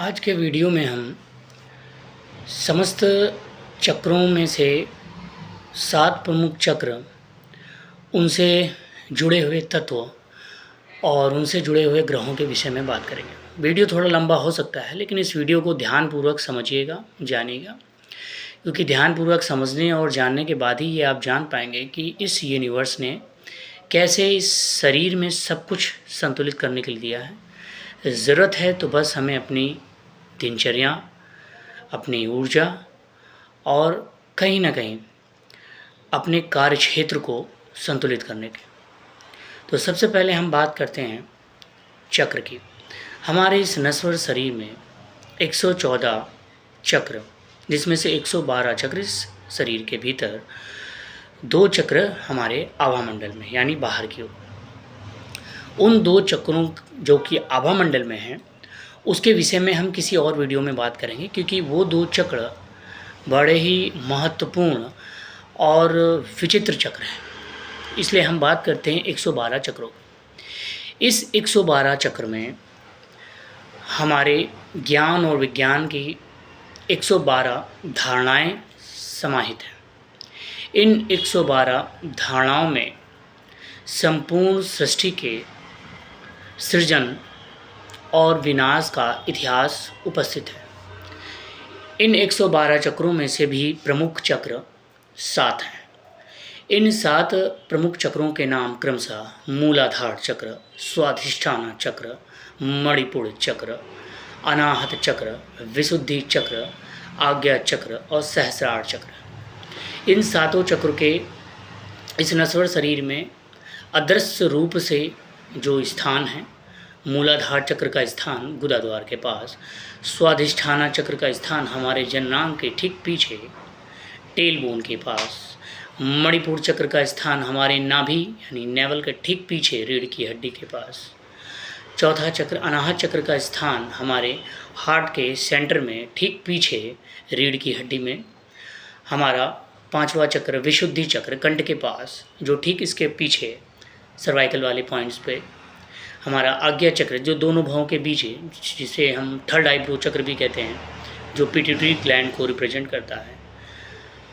आज के वीडियो में हम समस्त चक्रों में से 7 प्रमुख चक्र, उनसे जुड़े हुए तत्व और उनसे जुड़े हुए ग्रहों के विषय में बात करेंगे। वीडियो थोड़ा लंबा हो सकता है, लेकिन इस वीडियो को ध्यानपूर्वक समझिएगा, जानिएगा, क्योंकि ध्यानपूर्वक समझने और जानने के बाद ही ये आप जान पाएंगे कि इस यूनिवर्स ने कैसे इस शरीर में सब कुछ संतुलित करने के लिए दिया है। ज़रूरत है तो बस हमें अपनी दिनचर्या, अपनी ऊर्जा और कहीं ना कहीं अपने कार्य क्षेत्र को संतुलित करने की। तो सबसे पहले हम बात करते हैं चक्र की। हमारे इस नश्वर शरीर में 114 चक्र, जिसमें से 112 चक्र इस शरीर के भीतर, 2 चक्र हमारे आभामंडल में यानी बाहर की ओर। उन 2 चक्रों जो कि आभामंडल में हैं, उसके विषय में हम किसी और वीडियो में बात करेंगे, क्योंकि वो 2 चक्र बड़े ही महत्वपूर्ण और विचित्र चक्र हैं। इसलिए हम बात करते हैं 112 चक्रों। इस 112 चक्र में हमारे ज्ञान और विज्ञान की 112 धारणाएं समाहित हैं। इन 112 धारणाओं में संपूर्ण सृष्टि के सृजन और विनाश का इतिहास उपस्थित है। इन 112 चक्रों में से भी प्रमुख चक्र 7 हैं। इन 7 प्रमुख चक्रों के नाम क्रमशः मूलाधार चक्र, स्वाधिष्ठान चक्र, मणिपुर चक्र, अनाहत चक्र, विशुद्धि चक्र, आज्ञा चक्र और सहस्रार चक्र। इन 7 चक्र के इस नश्वर शरीर में अदृश्य रूप से जो स्थान है, मूलाधार चक्र का स्थान गुदाद्वार के पास, स्वाधिष्ठाना चक्र का स्थान हमारे जननांग के ठीक पीछे टेल बोन के पास, मणिपुर चक्र का स्थान हमारे नाभि यानी नेवल के ठीक पीछे रीढ़ की हड्डी के पास, चौथा चक्र अनाहत चक्र का स्थान हमारे हार्ट के सेंटर में ठीक पीछे रीढ़ की हड्डी में, हमारा 5वां चक्र विशुद्धि चक्र कंठ के पास जो ठीक इसके पीछे सर्वाइकल वाले पॉइंट्स पे, हमारा आज्ञा चक्र जो दोनों भवों के बीच है, जिसे हम थर्ड आईब्रो चक्र भी कहते हैं, जो पिट्यूटरी ग्लैंड को रिप्रेजेंट करता है।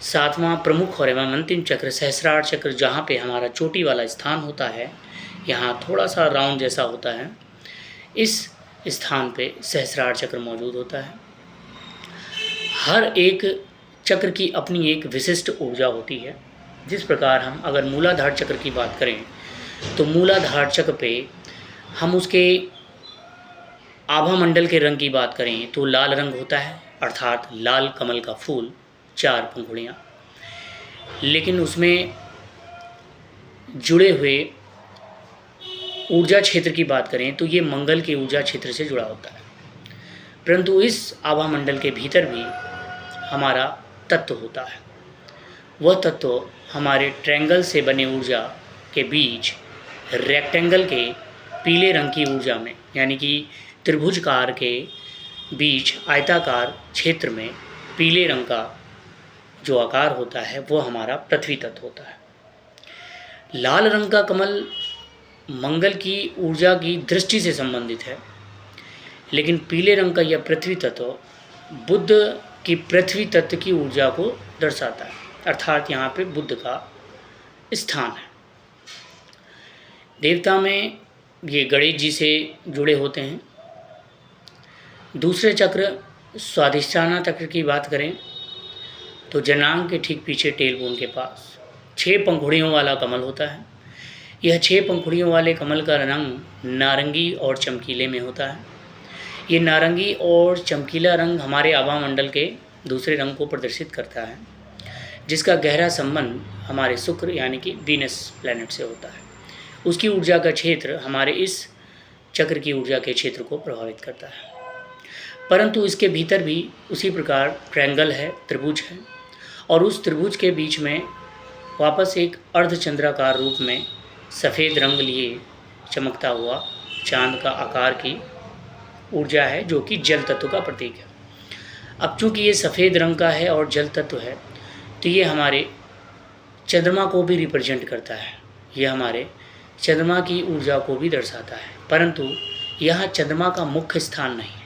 7वां प्रमुख और एवं अंतिम चक्र सहस्रार चक्र, जहाँ पे हमारा चोटी वाला स्थान होता है, यहाँ थोड़ा सा राउंड जैसा होता है, इस स्थान पे सहस्रार चक्र मौजूद होता है। हर एक चक्र की अपनी एक विशिष्ट ऊर्जा होती है। जिस प्रकार हम अगर मूलाधार चक्र की बात करें तो मूलाधार चक्र पे हम उसके आभामंडल के रंग की बात करें तो लाल रंग होता है, अर्थात लाल कमल का फूल, 4 पंखुड़ियाँ। लेकिन उसमें जुड़े हुए ऊर्जा क्षेत्र की बात करें तो ये मंगल के ऊर्जा क्षेत्र से जुड़ा होता है। परंतु इस आभामंडल के भीतर भी हमारा तत्व होता है। वह तत्व हमारे ट्रायंगल से बने ऊर्जा के बीच रेक्टेंगल के पीले रंग की ऊर्जा में, यानी कि त्रिभुजकार के बीच आयताकार क्षेत्र में पीले रंग का जो आकार होता है, वो हमारा पृथ्वी तत्व होता है। लाल रंग का कमल मंगल की ऊर्जा की दृष्टि से संबंधित है, लेकिन पीले रंग का यह पृथ्वी तत्व बुद्ध की पृथ्वी तत्व की ऊर्जा को दर्शाता है, अर्थात यहाँ पे बुद्ध का स्थान है। देवता में ये गणेश जी से जुड़े होते हैं। दूसरे चक्र स्वाधिष्ठाना चक्र की बात करें तो जनांग के ठीक पीछे टेलबोन के पास 6 पंखुड़ियों वाला कमल होता है। यह 6 पंखुड़ियों वाले कमल का रंग नारंगी और चमकीले में होता है। ये नारंगी और चमकीला रंग हमारे आभामंडल के दूसरे रंग को प्रदर्शित करता है, जिसका गहरा संबंध हमारे शुक्र यानी कि वीनस प्लैनेट से होता है। उसकी ऊर्जा का क्षेत्र हमारे इस चक्र की ऊर्जा के क्षेत्र को प्रभावित करता है। परंतु इसके भीतर भी उसी प्रकार ट्रायंगल है, त्रिभुज है, और उस त्रिभुज के बीच में वापस एक अर्धचंद्राकार रूप में सफ़ेद रंग लिए चमकता हुआ चांद का आकार की ऊर्जा है, जो कि जल तत्व का प्रतीक है। अब चूँकि ये सफ़ेद रंग का है और जल तत्व है, तो ये हमारे चंद्रमा को भी रिप्रेजेंट करता है। ये हमारे चंद्रमा की ऊर्जा को भी दर्शाता है, परंतु यहाँ चंद्रमा का मुख्य स्थान नहीं है।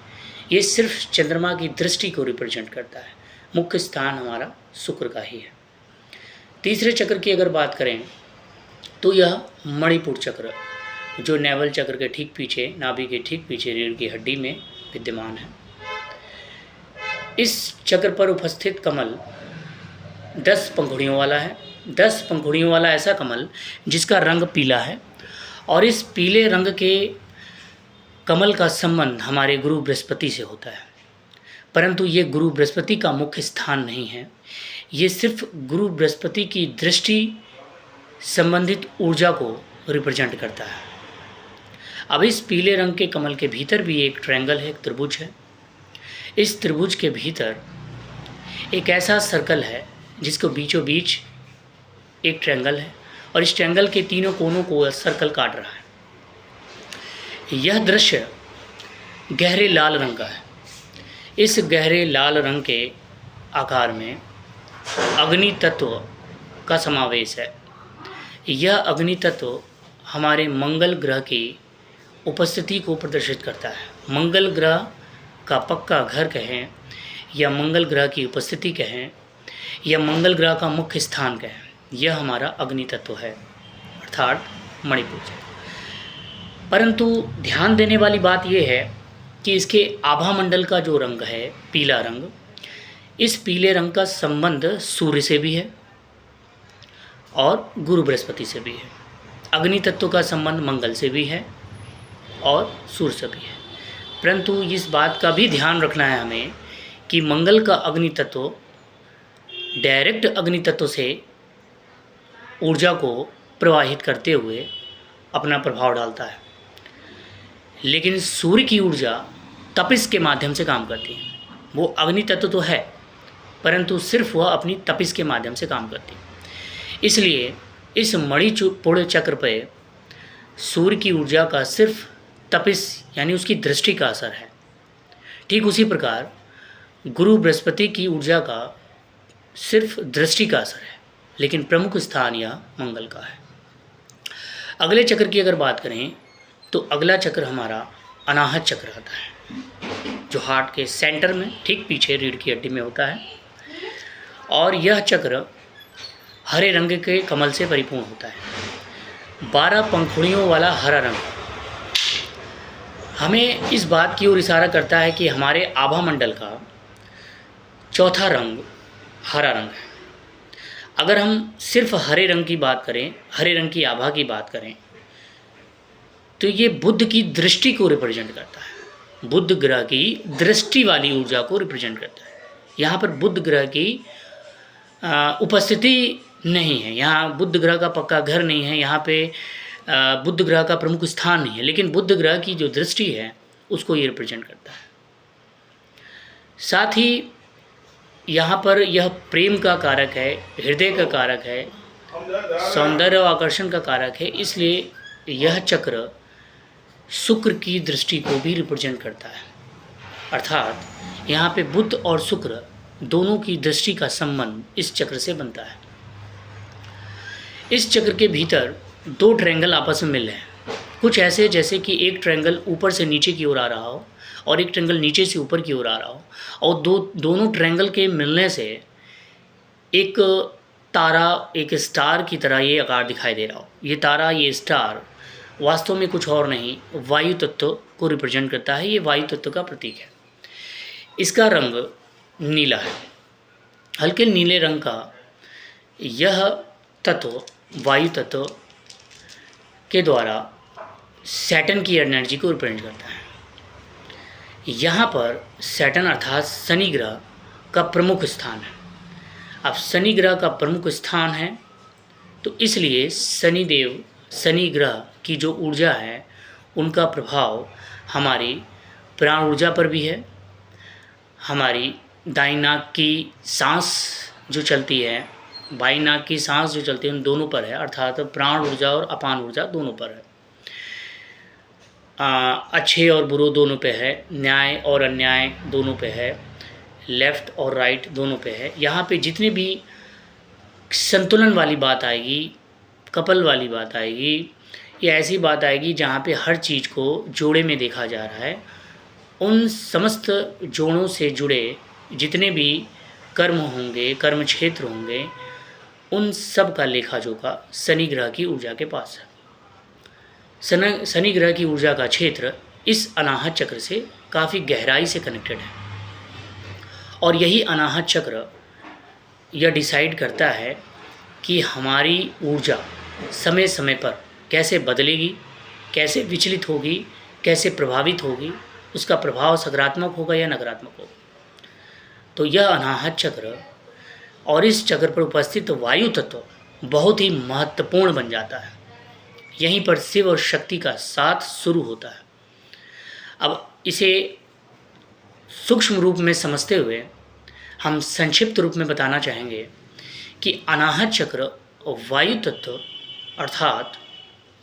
ये सिर्फ चंद्रमा की दृष्टि को रिप्रेजेंट करता है। मुख्य स्थान हमारा शुक्र का ही है। तीसरे चक्र की अगर बात करें तो यह मणिपुर चक्र, जो नेवल चक्र के ठीक पीछे, नाभि के ठीक पीछे रीढ़ की हड्डी में विद्यमान है। इस चक्र पर उपस्थित कमल 10 पंखुड़ियों वाला है। 10 पंखुड़ियों वाला ऐसा कमल जिसका रंग पीला है, और इस पीले रंग के कमल का संबंध हमारे गुरु बृहस्पति से होता है। परंतु ये गुरु बृहस्पति का मुख्य स्थान नहीं है, ये सिर्फ गुरु बृहस्पति की दृष्टि संबंधित ऊर्जा को रिप्रेजेंट करता है। अब इस पीले रंग के कमल के भीतर भी एक ट्रायंगल है, एक त्रिभुज है। इस त्रिभुज के भीतर एक ऐसा सर्कल है जिसको बीचों बीच एक ट्रायंगल है, और इस ट्रायंगल के तीनों कोनों को सर्कल काट रहा है। यह दृश्य गहरे लाल रंग का है। इस गहरे लाल रंग के आकार में अग्नि तत्व का समावेश है। यह अग्नि तत्व हमारे मंगल ग्रह की उपस्थिति को प्रदर्शित करता है। मंगल ग्रह का पक्का घर कहें, या मंगल ग्रह की उपस्थिति कहें, या मंगल ग्रह का मुख्य स्थान कहें, यह हमारा अग्नि तत्व है, अर्थात मणिपुर। परंतु ध्यान देने वाली बात यह है कि इसके आभा मंडल का जो रंग है, पीला रंग, इस पीले रंग का संबंध सूर्य से भी है और गुरु बृहस्पति से भी है। अग्नि तत्व का संबंध मंगल से भी है और सूर्य से भी है। परंतु इस बात का भी ध्यान रखना है हमें कि मंगल का अग्नि तत्व डायरेक्ट अग्नि तत्व से ऊर्जा को प्रवाहित करते हुए अपना प्रभाव डालता है, लेकिन सूर्य की ऊर्जा तपिश के माध्यम से काम करती है। वो अग्नि तत्व तो है, परंतु सिर्फ वह अपनी तपिश के माध्यम से काम करती है। इसलिए इस मणिपुर चक्र पर सूर्य की ऊर्जा का सिर्फ तपिश यानी उसकी दृष्टि का असर है। ठीक उसी प्रकार गुरु बृहस्पति की ऊर्जा का सिर्फ दृष्टि का असर है, लेकिन प्रमुख स्थान यह मंगल का है। अगले चक्र की अगर बात करें तो अगला चक्र हमारा अनाहत चक्र आता है, जो हार्ट के सेंटर में ठीक पीछे रीढ़ की हड्डी में होता है, और यह चक्र हरे रंग के कमल से परिपूर्ण होता है। 12 पंखुड़ियों वाला हरा रंग हमें इस बात की ओर इशारा करता है कि हमारे आभा मंडल का चौथा रंग हरा रंग है। अगर हम सिर्फ हरे रंग की बात करें, हरे रंग की आभा की बात करें, तो ये बुध की दृष्टि को रिप्रेजेंट करता है। बुध ग्रह की दृष्टि वाली ऊर्जा को रिप्रेजेंट करता है। यहाँ पर बुध ग्रह की उपस्थिति नहीं है, यहाँ बुध ग्रह का पक्का घर नहीं है, यहाँ पे बुध ग्रह का प्रमुख स्थान नहीं है, लेकिन बुध ग्रह की जो दृष्टि है उसको ये रिप्रेजेंट करता है। साथ ही यहाँ पर यह प्रेम का कारक है, हृदय का कारक है, सौंदर्य और आकर्षण का कारक है। इसलिए यह चक्र शुक्र की दृष्टि को भी रिप्रेजेंट करता है, अर्थात यहाँ पे बुध और शुक्र दोनों की दृष्टि का संबंध इस चक्र से बनता है। इस चक्र के भीतर 2 ट्रायंगल आपस में मिल रहे हैं, कुछ ऐसे जैसे कि एक ट्रायंगल ऊपर से नीचे की ओर आ रहा हो और एक ट्रायंगल नीचे से ऊपर की ओर आ रहा हो, और दोनों ट्रायंगल के मिलने से एक तारा, एक स्टार की तरह ये आकार दिखाई दे रहा हो। ये तारा, ये स्टार वास्तव में कुछ और नहीं, वायु तत्व को रिप्रेजेंट करता है। ये वायु तत्व का प्रतीक है। इसका रंग नीला है, हल्के नीले रंग का। यह तत्व वायु तत्व के द्वारा सैटर्न की एनर्जी को रिप्रेजेंट करता है। यहाँ पर सैटर्न अर्थात शनि ग्रह का प्रमुख स्थान है। अब शनि ग्रह का प्रमुख स्थान है तो इसलिए शनिदेव, शनि ग्रह की जो ऊर्जा है उनका प्रभाव हमारी प्राण ऊर्जा पर भी है। हमारी दाईं नाक की सांस जो चलती है, बाईं नाक की सांस जो चलती है, उन दोनों पर है, अर्थात प्राण ऊर्जा और अपान ऊर्जा दोनों पर है। अच्छे और बुरे दोनों पे है, न्याय और अन्याय दोनों पे है, लेफ़्ट और राइट दोनों पे है। यहाँ पे जितने भी संतुलन वाली बात आएगी, कपल वाली बात आएगी, या ऐसी बात आएगी जहाँ पे हर चीज़ को जोड़े में देखा जा रहा है, उन समस्त जोड़ों से जुड़े जितने भी कर्म होंगे, कर्म क्षेत्र होंगे, उन सब का लेखा जोखा शनि ग्रह की ऊर्जा के पास है। शनि ग्रह की ऊर्जा का क्षेत्र इस अनाहत चक्र से काफ़ी गहराई से कनेक्टेड है और यही अनाहत चक्र यह डिसाइड करता है कि हमारी ऊर्जा समय समय पर कैसे बदलेगी, कैसे विचलित होगी, कैसे प्रभावित होगी, उसका प्रभाव सकारात्मक होगा या नकारात्मक होगा। तो यह अनाहत चक्र और इस चक्र पर उपस्थित वायु तत्व बहुत ही महत्वपूर्ण बन जाता है। यहीं पर शिव और शक्ति का साथ शुरू होता है। अब इसे सूक्ष्म रूप में समझते हुए हम संक्षिप्त रूप में बताना चाहेंगे कि अनाहत चक्र और वायु तत्व अर्थात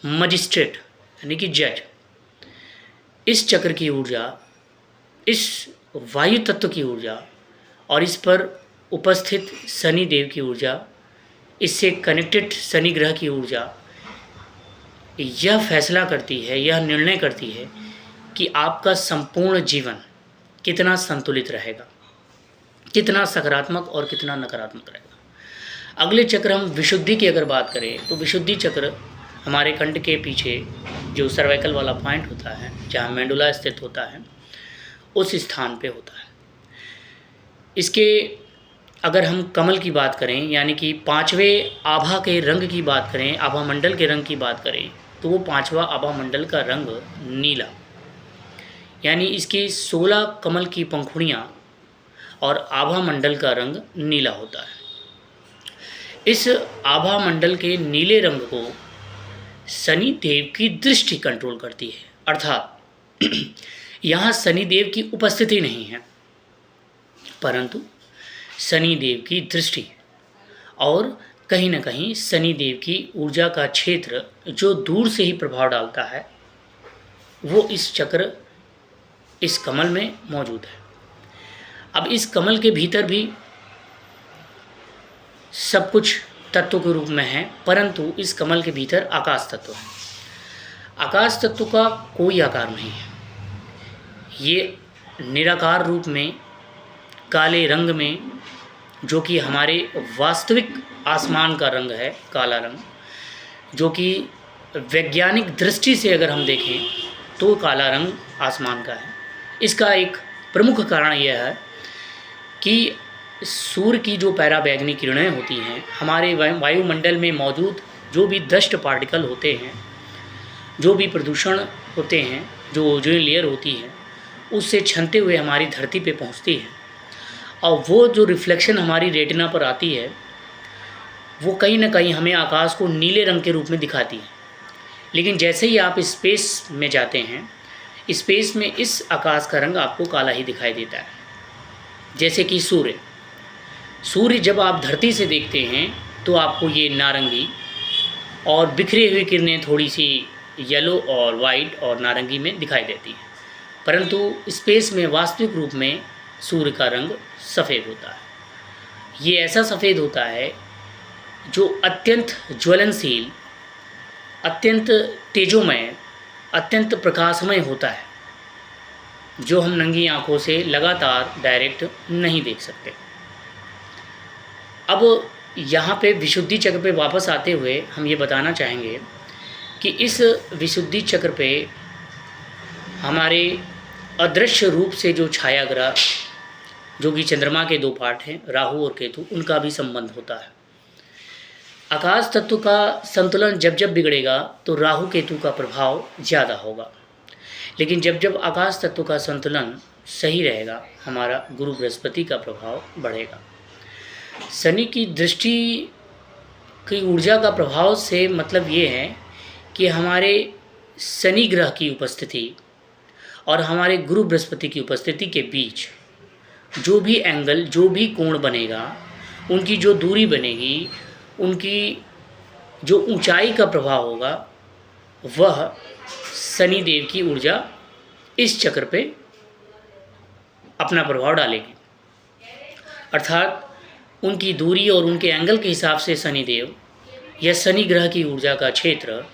मजिस्ट्रेट यानी कि जज, इस चक्र की ऊर्जा, इस वायु तत्व की ऊर्जा और इस पर उपस्थित शनि देव की ऊर्जा, इससे कनेक्टेड शनि ग्रह की ऊर्जा यह फैसला करती है, यह निर्णय करती है कि आपका संपूर्ण जीवन कितना संतुलित रहेगा, कितना सकारात्मक और कितना नकारात्मक रहेगा। अगले चक्र हम विशुद्धि की अगर बात करें तो विशुद्धि चक्र हमारे कंठ के पीछे जो सर्वाइकल वाला पॉइंट होता है, जहाँ मेंडुला स्थित होता है, उस स्थान पे होता है। इसके अगर हम कमल की बात करें यानी कि पांचवें आभा के रंग की बात करें, आभा मंडल के रंग की बात करें, तो वो पांचवा आभा मंडल का रंग नीला, यानी इसकी 16 कमल की पंखुड़ियाँ और आभा मंडल का रंग नीला होता है। इस आभा मंडल के नीले रंग को शनि देव की दृष्टि कंट्रोल करती है, अर्थात यहाँ शनि देव की उपस्थिति नहीं है परंतु शनि देव की दृष्टि, और कहीं न कहीं शनि देव की ऊर्जा का क्षेत्र जो दूर से ही प्रभाव डालता है वो इस चक्र, इस कमल में मौजूद है। अब इस कमल के भीतर भी सब कुछ तत्व के रूप में है, परंतु इस कमल के भीतर आकाश तत्व है। आकाश तत्व का कोई आकार नहीं है, ये निराकार रूप में काले रंग में, जो कि हमारे वास्तविक आसमान का रंग है, काला रंग, जो कि वैज्ञानिक दृष्टि से अगर हम देखें तो काला रंग आसमान का है। इसका एक प्रमुख कारण यह है कि सूर्य की जो पैराबैंगनी किरणें होती हैं, हमारे वायुमंडल में मौजूद जो भी डस्ट पार्टिकल होते हैं, जो भी प्रदूषण होते हैं, जो ओजोन लेयर होती है, उससे छनते हुए हमारी धरती पे पहुंचती है और वो जो रिफ्लेक्शन हमारी रेटिना पर आती है वो कहीं ना कहीं हमें आकाश को नीले रंग के रूप में दिखाती है। लेकिन जैसे ही आप स्पेस में जाते हैं, स्पेस में इस आकाश का रंग आपको काला ही दिखाई देता है। जैसे कि सूर्य जब आप धरती से देखते हैं तो आपको ये नारंगी और बिखरी हुई किरणें थोड़ी सी येलो और वाइट और नारंगी में दिखाई देती हैं, परंतु स्पेस में वास्तविक रूप में सूर्य का रंग सफ़ेद होता है। ये ऐसा सफ़ेद होता है जो अत्यंत ज्वलनशील, अत्यंत तेजोमय, अत्यंत प्रकाशमय होता है, जो हम नंगी आंखों से लगातार डायरेक्ट नहीं देख सकते। अब यहाँ पे विशुद्धि चक्र पे वापस आते हुए हम ये बताना चाहेंगे कि इस विशुद्धि चक्र पे हमारे अदृश्य रूप से जो छाया ग्रह, जो कि चंद्रमा के 2 पार्ट हैं, राहु और केतु, उनका भी संबंध होता है। आकाश तत्व का संतुलन जब जब बिगड़ेगा तो राहु केतु का प्रभाव ज़्यादा होगा, लेकिन जब जब आकाश तत्व का संतुलन सही रहेगा, हमारा गुरु बृहस्पति का प्रभाव बढ़ेगा। शनि की दृष्टि की ऊर्जा का प्रभाव से मतलब ये है कि हमारे शनि ग्रह की उपस्थिति और हमारे गुरु बृहस्पति की उपस्थिति के बीच जो भी एंगल, जो भी कोण बनेगा, उनकी जो दूरी बनेगी, उनकी जो ऊंचाई का प्रभाव होगा, वह शनि देव की ऊर्जा इस चक्र पे अपना प्रभाव डालेगी। अर्थात उनकी दूरी और उनके एंगल के हिसाब से शनि देव या शनि ग्रह की ऊर्जा का क्षेत्र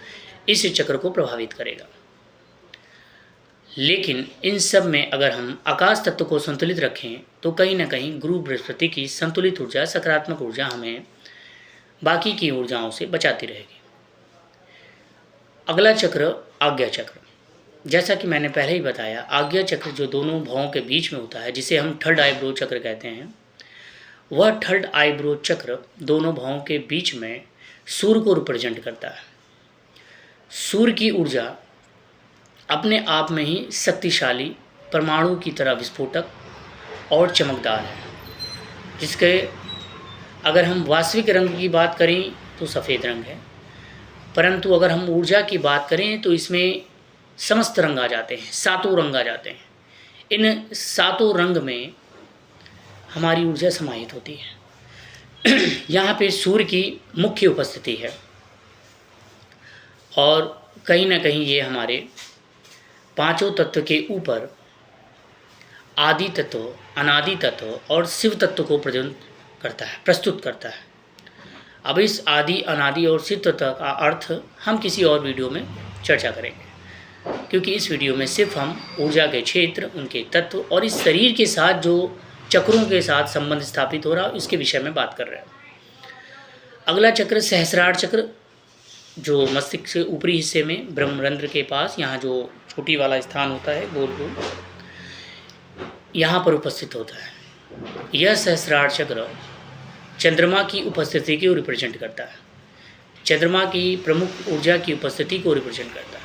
इस चक्र को प्रभावित करेगा। लेकिन इन सब में अगर हम आकाश तत्व को संतुलित रखें तो कहीं ना कहीं गुरु बृहस्पति की संतुलित ऊर्जा, सकारात्मक ऊर्जा हमें बाकी की ऊर्जाओं से बचाती रहेगी। अगला चक्र आज्ञा चक्र। जैसा कि मैंने पहले ही बताया, आज्ञा चक्र जो दोनों भवों के बीच में होता है, जिसे हम थर्ड आईब्रो चक्र कहते हैं, वह थर्ड आईब्रो चक्र दोनों भवों के बीच में सूर्य को रिप्रेजेंट करता है। सूर्य की ऊर्जा अपने आप में ही शक्तिशाली, परमाणु की तरह विस्फोटक और चमकदार है, जिसके अगर हम वास्तविक रंग की बात करें तो सफ़ेद रंग है, परंतु अगर हम ऊर्जा की बात करें तो इसमें समस्त रंग आ जाते हैं, सातों रंग आ जाते हैं। इन सातों रंग में हमारी ऊर्जा समाहित होती है। यहाँ पे सूर्य की मुख्य उपस्थिति है और कहीं ना कहीं ये हमारे पांचों तत्व के ऊपर आदि तत्व, अनादि तत्व और शिव तत्व को प्रस्तुत करता है। अब इस आदि, अनादि और शिव तत्व का अर्थ हम किसी और वीडियो में चर्चा करेंगे, क्योंकि इस वीडियो में सिर्फ हम ऊर्जा के क्षेत्र, उनके तत्व और इस शरीर के साथ जो चक्रों के साथ संबंध स्थापित हो रहा है इसके विषय में बात कर रहे हैं। अगला चक्र सहस्रार चक्र, जो मस्तिष्क के ऊपरी हिस्से में ब्रह्मरंध्र के पास, यहाँ जो छोटी वाला स्थान होता है गोल गोल, यहाँ पर उपस्थित होता है। यह सहस्रार चक्र चंद्रमा की उपस्थिति को रिप्रेजेंट करता है, चंद्रमा की प्रमुख ऊर्जा की उपस्थिति को रिप्रेजेंट करता है।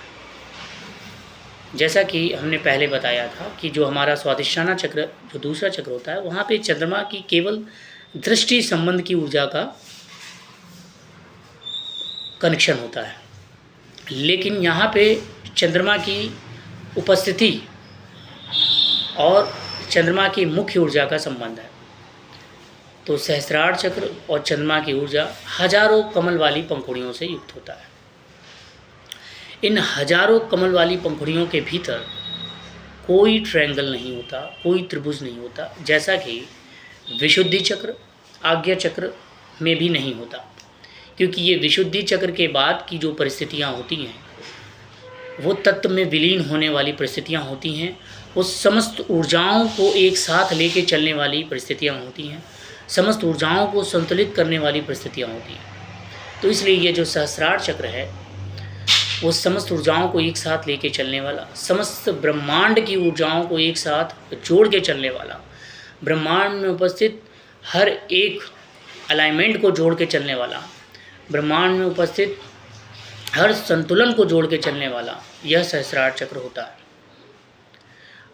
जैसा कि हमने पहले बताया था कि जो हमारा स्वादिष्ठाना चक्र, जो दूसरा चक्र होता है, वहाँ पे चंद्रमा की केवल दृष्टि संबंध की ऊर्जा का कनेक्शन होता है, लेकिन यहाँ पे चंद्रमा की उपस्थिति और चंद्रमा की मुख्य ऊर्जा का संबंध है। तो सहस्रार चक्र और चंद्रमा की ऊर्जा हजारों कमल वाली पंखुड़ियों से युक्त होता है। इन हजारों कमल वाली पंखुड़ियों के भीतर कोई ट्रायंगल नहीं होता, कोई त्रिभुज नहीं होता, जैसा कि विशुद्धि चक्र, आज्ञा चक्र में भी नहीं होता, क्योंकि ये विशुद्धि चक्र के बाद की जो परिस्थितियाँ होती हैं वो तत्व में विलीन होने वाली परिस्थितियाँ होती हैं, वो समस्त ऊर्जाओं को एक साथ लेके चलने वाली परिस्थितियाँ होती हैं, समस्त ऊर्जाओं को संतुलित करने वाली परिस्थितियाँ होती हैं। तो इसलिए ये जो सहस्रार चक्र है वो समस्त ऊर्जाओं को एक साथ लेके चलने वाला, समस्त ब्रह्मांड की ऊर्जाओं को एक साथ जोड़ के चलने वाला, ब्रह्मांड में उपस्थित हर एक अलाइनमेंट को जोड़ के चलने वाला, ब्रह्मांड में उपस्थित हर संतुलन को जोड़ के चलने वाला, यह सहस्रार चक्र होता है।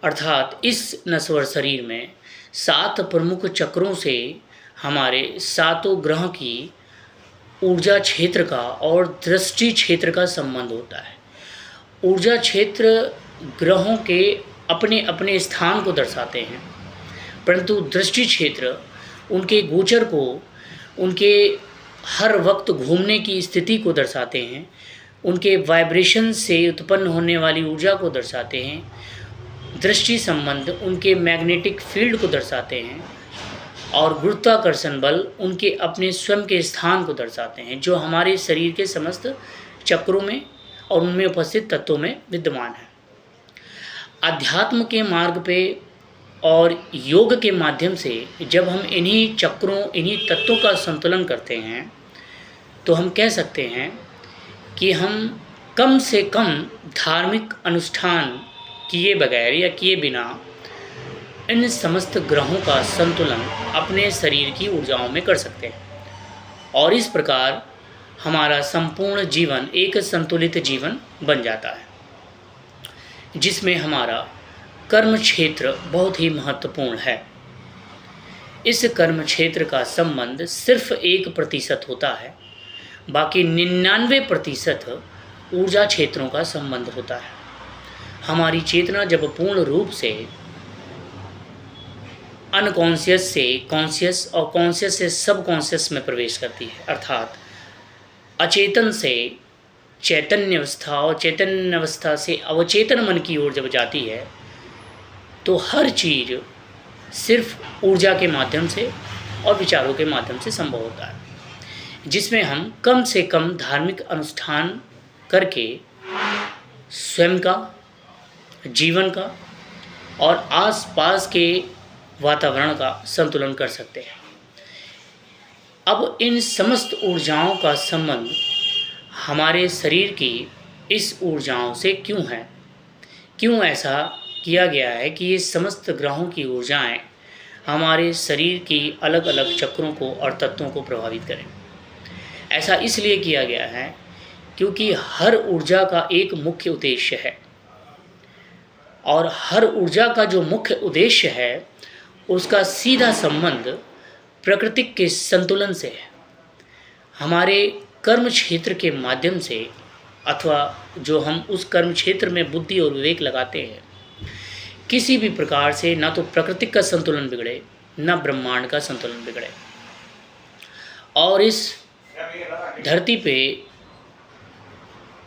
अर्थात इस नश्वर शरीर में 7 प्रमुख चक्रों से हमारे सातों ग्रह की ऊर्जा क्षेत्र का और दृष्टि क्षेत्र का संबंध होता है। ऊर्जा क्षेत्र ग्रहों के अपने अपने स्थान को दर्शाते हैं, परंतु दृष्टि क्षेत्र उनके गोचर को, उनके हर वक्त घूमने की स्थिति को दर्शाते हैं, उनके वाइब्रेशन से उत्पन्न होने वाली ऊर्जा को दर्शाते हैं। दृष्टि संबंध उनके मैग्नेटिक फील्ड को दर्शाते हैं और गुरुत्वाकर्षण बल उनके अपने स्वयं के स्थान को दर्शाते हैं, जो हमारे शरीर के समस्त चक्रों में और उनमें उपस्थित तत्वों में विद्यमान है। अध्यात्म के मार्ग पे और योग के माध्यम से जब हम इन्हीं चक्रों, इन्हीं तत्वों का संतुलन करते हैं तो हम कह सकते हैं कि हम कम से कम धार्मिक अनुष्ठान किए बगैर या किए बिना इन समस्त ग्रहों का संतुलन अपने शरीर की ऊर्जाओं में कर सकते हैं और इस प्रकार हमारा संपूर्ण जीवन एक संतुलित जीवन बन जाता है, जिसमें हमारा कर्म क्षेत्र बहुत ही महत्वपूर्ण है। इस कर्म क्षेत्र का संबंध सिर्फ 1% होता है, बाकी 99% ऊर्जा क्षेत्रों का संबंध होता है। हमारी चेतना जब पूर्ण रूप से अनकॉन्शियस से कॉन्शियस और कॉन्शियस से सबकॉन्शियस में प्रवेश करती है, अर्थात अचेतन से चैतन्य अवस्था और चैतन्य अवस्था से अवचेतन मन की ओर जब जाती है तो हर चीज़ सिर्फ ऊर्जा के माध्यम से और विचारों के माध्यम से संभव होता है, जिसमें हम कम से कम धार्मिक अनुष्ठान करके स्वयं का, जीवन का और आसपास के वातावरण का संतुलन कर सकते हैं। अब इन समस्त ऊर्जाओं का संबंध हमारे शरीर की इस ऊर्जाओं से क्यों है? क्यों ऐसा किया गया है कि ये समस्त ग्रहों की ऊर्जाएं हमारे शरीर की अलग अलग चक्रों को और तत्वों को प्रभावित करें? ऐसा इसलिए किया गया है क्योंकि हर ऊर्जा का एक मुख्य उद्देश्य है, और हर ऊर्जा का जो मुख्य उद्देश्य है उसका सीधा संबंध प्राकृतिक के संतुलन से है। हमारे कर्म क्षेत्र के माध्यम से, अथवा जो हम उस कर्म क्षेत्र में बुद्धि और विवेक लगाते हैं, किसी भी प्रकार से ना तो प्राकृतिक का संतुलन बिगड़े, ना ब्रह्मांड का संतुलन बिगड़े, और इस धरती पे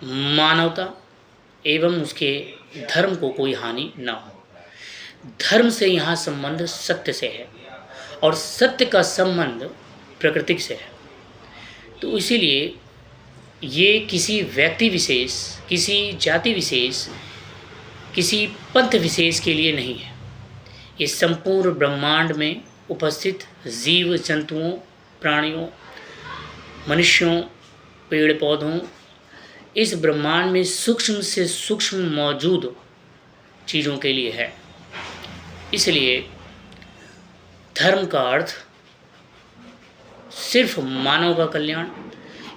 मानवता एवं उसके धर्म को कोई हानि ना हो। धर्म से यहाँ संबंध सत्य से है, और सत्य का संबंध प्राकृतिक से है। तो इसीलिए ये किसी व्यक्ति विशेष, किसी जाति विशेष, किसी पंथ विशेष के लिए नहीं है। ये संपूर्ण ब्रह्मांड में उपस्थित जीव जंतुओं, प्राणियों, मनुष्यों, पेड़ पौधों, इस ब्रह्मांड में सूक्ष्म से सूक्ष्म मौजूद चीज़ों के लिए है। इसलिए धर्म का अर्थ सिर्फ मानव का कल्याण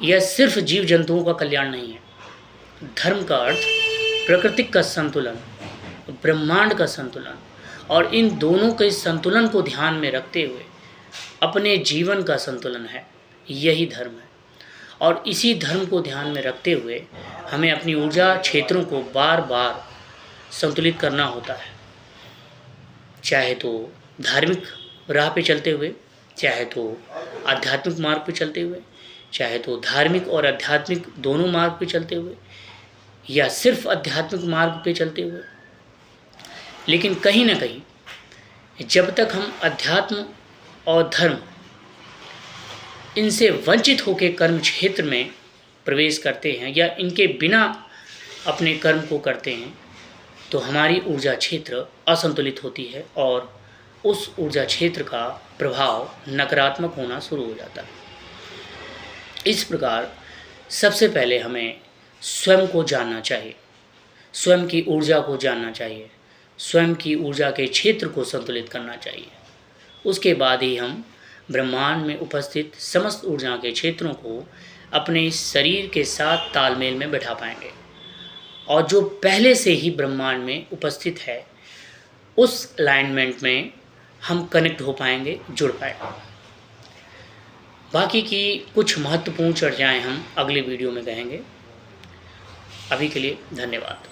या सिर्फ जीव जंतुओं का कल्याण नहीं है। धर्म का अर्थ प्राकृतिक का संतुलन, ब्रह्मांड का संतुलन, और इन दोनों के संतुलन को ध्यान में रखते हुए अपने जीवन का संतुलन है। यही धर्म है, और इसी धर्म को ध्यान में रखते हुए हमें अपनी ऊर्जा क्षेत्रों को बार बार संतुलित करना होता है, चाहे तो धार्मिक राह पे चलते हुए, चाहे तो आध्यात्मिक मार्ग पे चलते हुए, चाहे तो धार्मिक और आध्यात्मिक दोनों मार्ग पे चलते हुए, या सिर्फ आध्यात्मिक मार्ग पे चलते हुए। लेकिन कहीं ना कहीं जब तक हम अध्यात्म और धर्म इनसे वंचित होकर कर्म क्षेत्र में प्रवेश करते हैं या इनके बिना अपने कर्म को करते हैं, तो हमारी ऊर्जा क्षेत्र असंतुलित होती है और उस ऊर्जा क्षेत्र का प्रभाव नकारात्मक होना शुरू हो जाता है। इस प्रकार सबसे पहले हमें स्वयं को जानना चाहिए, स्वयं की ऊर्जा को जानना चाहिए, स्वयं की ऊर्जा के क्षेत्र को संतुलित करना चाहिए। उसके बाद ही हम ब्रह्मांड में उपस्थित समस्त ऊर्जा के क्षेत्रों को अपने शरीर के साथ तालमेल में बैठा पाएंगे, और जो पहले से ही ब्रह्मांड में उपस्थित है उस अलाइनमेंट में हम कनेक्ट हो पाएंगे, जुड़ पाएंगे। बाकी की कुछ महत्वपूर्ण चर्चाएं हम अगले वीडियो में कहेंगे। अभी के लिए धन्यवाद।